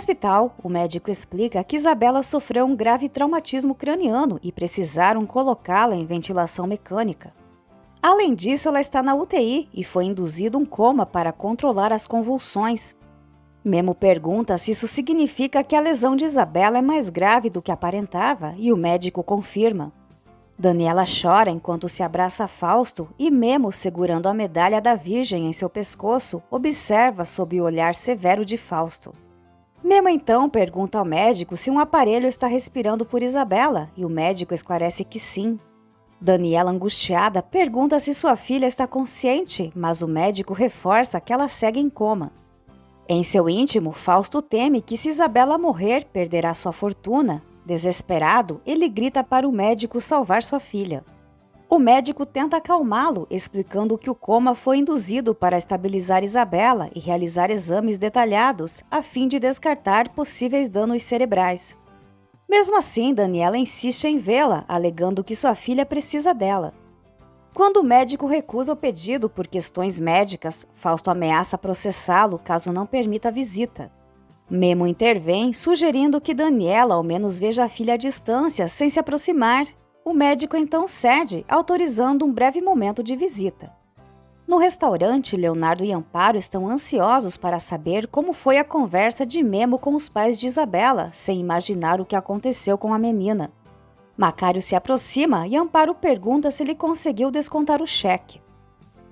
hospital, o médico explica que Isabela sofreu um grave traumatismo craniano e precisaram colocá-la em ventilação mecânica. Além disso, ela está na UTI e foi induzido um coma para controlar as convulsões. Memo pergunta se isso significa que a lesão de Isabela é mais grave do que aparentava e o médico confirma. Daniela chora enquanto se abraça a Fausto e Memo, segurando a medalha da Virgem em seu pescoço, observa sob o olhar severo de Fausto. Memo então pergunta ao médico se um aparelho está respirando por Isabela e o médico esclarece que sim. Daniela, angustiada, pergunta se sua filha está consciente, mas o médico reforça que ela segue em coma. Em seu íntimo, Fausto teme que se Isabela morrer, perderá sua fortuna. Desesperado, ele grita para o médico salvar sua filha. O médico tenta acalmá-lo, explicando que o coma foi induzido para estabilizar Isabela e realizar exames detalhados, a fim de descartar possíveis danos cerebrais. Mesmo assim, Daniela insiste em vê-la, alegando que sua filha precisa dela. Quando o médico recusa o pedido por questões médicas, Fausto ameaça processá-lo caso não permita a visita. Memo intervém, sugerindo que Daniela ao menos veja a filha à distância, sem se aproximar. O médico então cede, autorizando um breve momento de visita. No restaurante, Leonardo e Amparo estão ansiosos para saber como foi a conversa de Memo com os pais de Isabela, sem imaginar o que aconteceu com a menina. Macário se aproxima e Amparo pergunta se ele conseguiu descontar o cheque.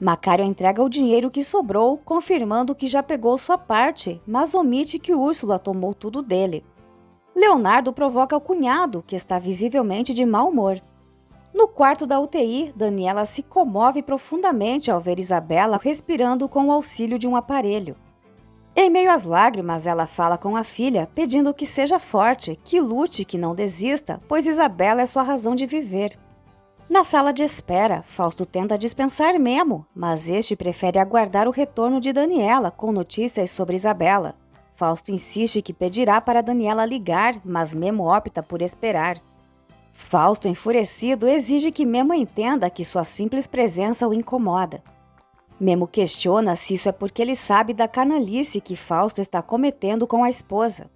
Macário entrega o dinheiro que sobrou, confirmando que já pegou sua parte, mas omite que Úrsula tomou tudo dele. Leonardo provoca o cunhado, que está visivelmente de mau humor. No quarto da UTI, Daniela se comove profundamente ao ver Isabela respirando com o auxílio de um aparelho. Em meio às lágrimas, ela fala com a filha, pedindo que seja forte, que lute, que não desista, pois Isabela é sua razão de viver. Na sala de espera, Fausto tenta dispensar Memo, mas este prefere aguardar o retorno de Daniela com notícias sobre Isabela. Fausto insiste que pedirá para Daniela ligar, mas Memo opta por esperar. Fausto, enfurecido, exige que Memo entenda que sua simples presença o incomoda. Memo questiona se isso é porque ele sabe da canalice que Fausto está cometendo com a esposa.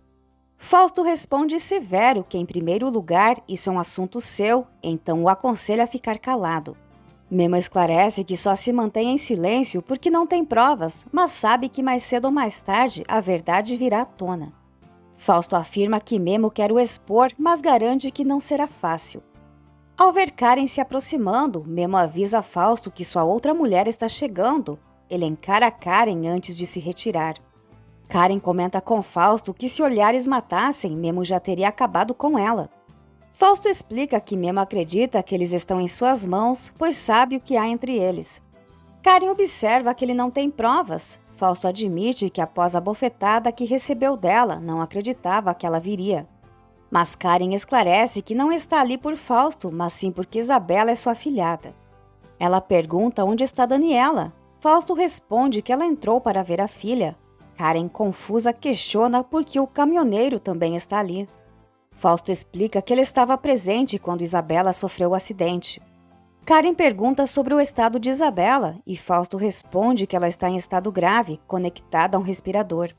Fausto responde severo que, em primeiro lugar, isso é um assunto seu, então o aconselha a ficar calado. Memo esclarece que só se mantém em silêncio porque não tem provas, mas sabe que mais cedo ou mais tarde a verdade virá à tona. Fausto afirma que Memo quer o expor, mas garante que não será fácil. Ao ver Karen se aproximando, Memo avisa Fausto que sua outra mulher está chegando. Ele encara Karen antes de se retirar. Karen comenta com Fausto que se olhares matassem, Memo já teria acabado com ela. Fausto explica que Memo acredita que eles estão em suas mãos, pois sabe o que há entre eles. Karen observa que ele não tem provas. Fausto admite que após a bofetada que recebeu dela, não acreditava que ela viria. Mas Karen esclarece que não está ali por Fausto, mas sim porque Isabela é sua afilhada. Ela pergunta onde está Daniela. Fausto responde que ela entrou para ver a filha. Karen, confusa, questiona por que o caminhoneiro também está ali. Fausto explica que ele estava presente quando Isabela sofreu o acidente. Karen pergunta sobre o estado de Isabela e Fausto responde que ela está em estado grave, conectada a um respirador.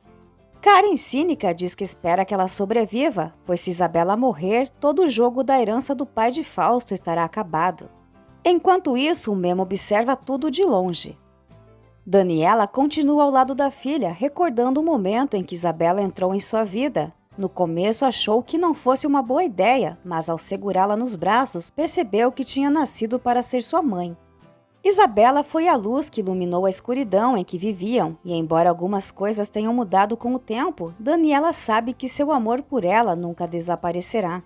Karen, cínica, diz que espera que ela sobreviva, pois se Isabela morrer, todo o jogo da herança do pai de Fausto estará acabado. Enquanto isso, Memo observa tudo de longe. Daniela continua ao lado da filha, recordando o momento em que Isabela entrou em sua vida. No começo achou que não fosse uma boa ideia, mas ao segurá-la nos braços, percebeu que tinha nascido para ser sua mãe. Isabela foi a luz que iluminou a escuridão em que viviam, e embora algumas coisas tenham mudado com o tempo, Daniela sabe que seu amor por ela nunca desaparecerá.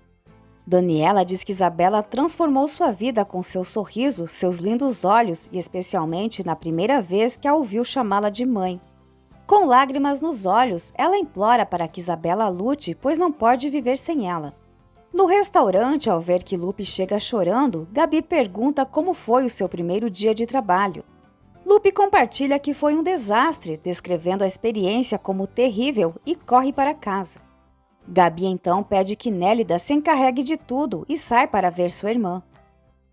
Daniela diz que Isabela transformou sua vida com seu sorriso, seus lindos olhos e especialmente na primeira vez que a ouviu chamá-la de mãe. Com lágrimas nos olhos, ela implora para que Isabela lute, pois não pode viver sem ela. No restaurante, ao ver que Lupe chega chorando, Gabi pergunta como foi o seu primeiro dia de trabalho. Lupe compartilha que foi um desastre, descrevendo a experiência como terrível e corre para casa. Gabi então pede que Nélida se encarregue de tudo e sai para ver sua irmã.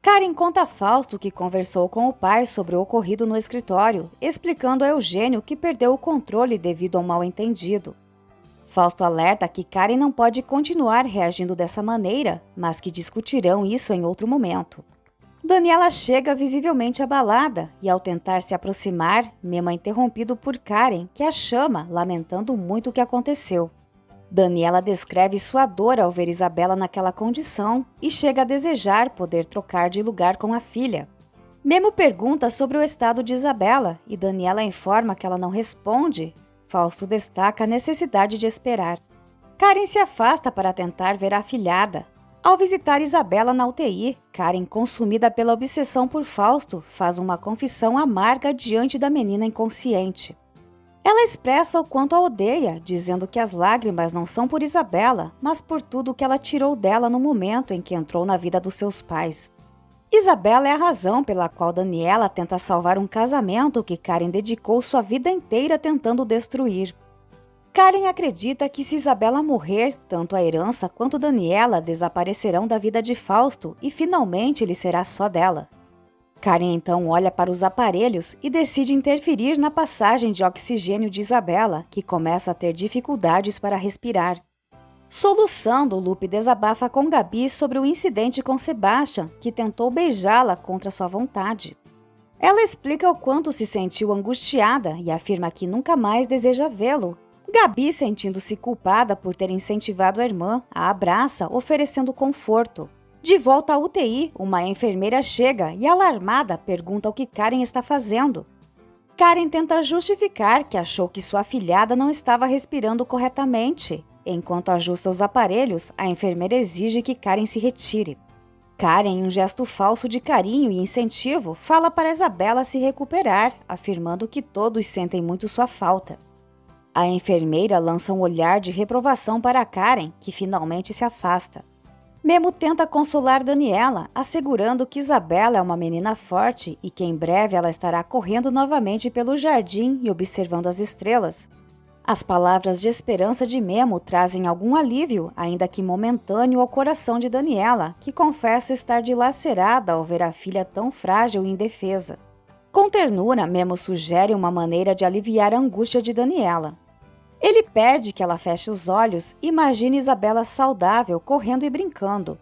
Karen conta a Fausto que conversou com o pai sobre o ocorrido no escritório, explicando a Eugênio que perdeu o controle devido ao mal-entendido. Fausto alerta que Karen não pode continuar reagindo dessa maneira, mas que discutirão isso em outro momento. Daniela chega visivelmente abalada e, ao tentar se aproximar, Memo é interrompido por Karen, que a chama, lamentando muito o que aconteceu. Daniela descreve sua dor ao ver Isabela naquela condição e chega a desejar poder trocar de lugar com a filha. Memo pergunta sobre o estado de Isabela e Daniela informa que ela não responde. Fausto destaca a necessidade de esperar. Karen se afasta para tentar ver a afilhada. Ao visitar Isabela na UTI, Karen, consumida pela obsessão por Fausto, faz uma confissão amarga diante da menina inconsciente. Ela expressa o quanto a odeia, dizendo que as lágrimas não são por Isabela, mas por tudo que ela tirou dela no momento em que entrou na vida dos seus pais. Isabela é a razão pela qual Daniela tenta salvar um casamento que Karen dedicou sua vida inteira tentando destruir. Karen acredita que se Isabela morrer, tanto a herança quanto Daniela desaparecerão da vida de Fausto e finalmente ele será só dela. Karen então olha para os aparelhos e decide interferir na passagem de oxigênio de Isabela, que começa a ter dificuldades para respirar. Soluçando, Lupe desabafa com Gabi sobre o incidente com Sebastian, que tentou beijá-la contra sua vontade. Ela explica o quanto se sentiu angustiada e afirma que nunca mais deseja vê-lo. Gabi, sentindo-se culpada por ter incentivado a irmã, a abraça, oferecendo conforto. De volta à UTI, uma enfermeira chega e, alarmada, pergunta o que Karen está fazendo. Karen tenta justificar que achou que sua afilhada não estava respirando corretamente. Enquanto ajusta os aparelhos, a enfermeira exige que Karen se retire. Karen, em um gesto falso de carinho e incentivo, fala para Isabela se recuperar, afirmando que todos sentem muito sua falta. A enfermeira lança um olhar de reprovação para Karen, que finalmente se afasta. Memo tenta consolar Daniela, assegurando que Isabela é uma menina forte e que em breve ela estará correndo novamente pelo jardim e observando as estrelas. As palavras de esperança de Memo trazem algum alívio, ainda que momentâneo, ao coração de Daniela, que confessa estar dilacerada ao ver a filha tão frágil e indefesa. Com ternura, Memo sugere uma maneira de aliviar a angústia de Daniela. Ele pede que ela feche os olhos e imagine Isabela saudável, correndo e brincando.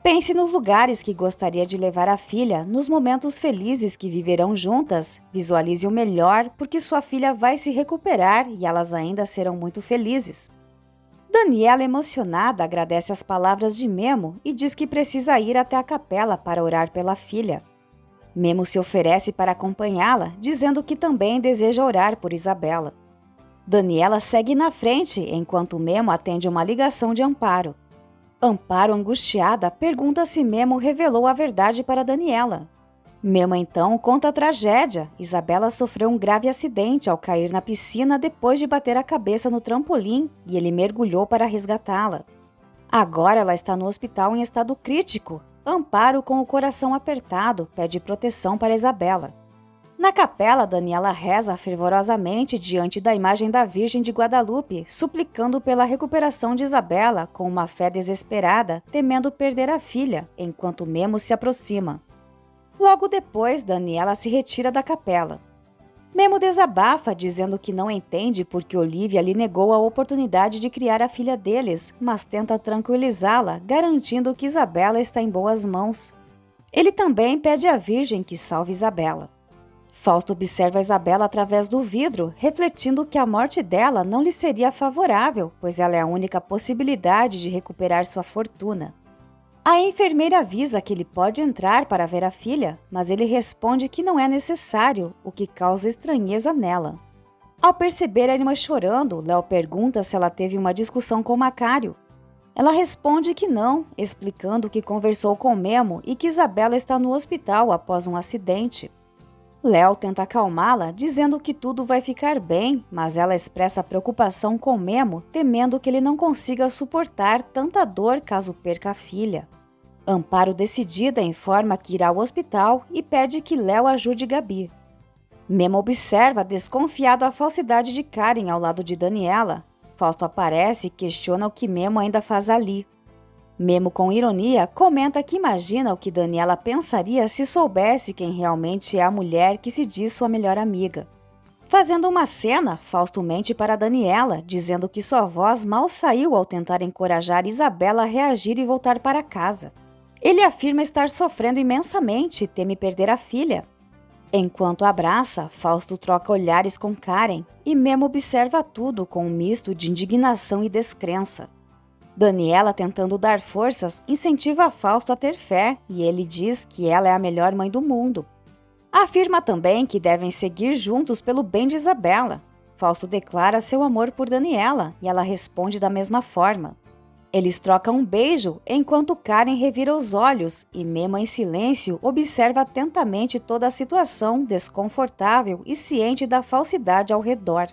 Pense nos lugares que gostaria de levar a filha, nos momentos felizes que viverão juntas. Visualize o melhor, porque sua filha vai se recuperar e elas ainda serão muito felizes. Daniela, emocionada, agradece as palavras de Memo e diz que precisa ir até a capela para orar pela filha. Memo se oferece para acompanhá-la, dizendo que também deseja orar por Isabela. Daniela segue na frente, enquanto Memo atende uma ligação de Amparo. Amparo, angustiada, pergunta se Memo revelou a verdade para Daniela. Memo então conta a tragédia. Isabela sofreu um grave acidente ao cair na piscina depois de bater a cabeça no trampolim e ele mergulhou para resgatá-la. Agora ela está no hospital em estado crítico. Amparo, com o coração apertado, pede proteção para Isabela. Na capela, Daniela reza fervorosamente diante da imagem da Virgem de Guadalupe, suplicando pela recuperação de Isabela com uma fé desesperada, temendo perder a filha, enquanto Memo se aproxima. Logo depois, Daniela se retira da capela. Memo desabafa, dizendo que não entende porque Olivia lhe negou a oportunidade de criar a filha deles, mas tenta tranquilizá-la, garantindo que Isabela está em boas mãos. Ele também pede à Virgem que salve Isabela. Fausto observa Isabela através do vidro, refletindo que a morte dela não lhe seria favorável, pois ela é a única possibilidade de recuperar sua fortuna. A enfermeira avisa que ele pode entrar para ver a filha, mas ele responde que não é necessário, o que causa estranheza nela. Ao perceber a irmã chorando, Léo pergunta se ela teve uma discussão com Macário. Ela responde que não, explicando que conversou com Memo e que Isabela está no hospital após um acidente. Léo tenta acalmá-la, dizendo que tudo vai ficar bem, mas ela expressa preocupação com Memo, temendo que ele não consiga suportar tanta dor caso perca a filha. Amparo, decidida, informa que irá ao hospital e pede que Léo ajude Gabi. Memo observa, desconfiado, a falsidade de Karen ao lado de Daniela. Fausto aparece e questiona o que Memo ainda faz ali. Memo, com ironia, comenta que imagina o que Daniela pensaria se soubesse quem realmente é a mulher que se diz sua melhor amiga. Fazendo uma cena, Fausto mente para Daniela, dizendo que sua voz mal saiu ao tentar encorajar Isabela a reagir e voltar para casa. Ele afirma estar sofrendo imensamente e teme perder a filha. Enquanto abraça, Fausto troca olhares com Karen e Memo observa tudo com um misto de indignação e descrença. Daniela, tentando dar forças, incentiva Fausto a ter fé e ele diz que ela é a melhor mãe do mundo. Afirma também que devem seguir juntos pelo bem de Isabela. Fausto declara seu amor por Daniela e ela responde da mesma forma. Eles trocam um beijo enquanto Karen revira os olhos e Memo, em silêncio, observa atentamente toda a situação desconfortável e ciente da falsidade ao redor.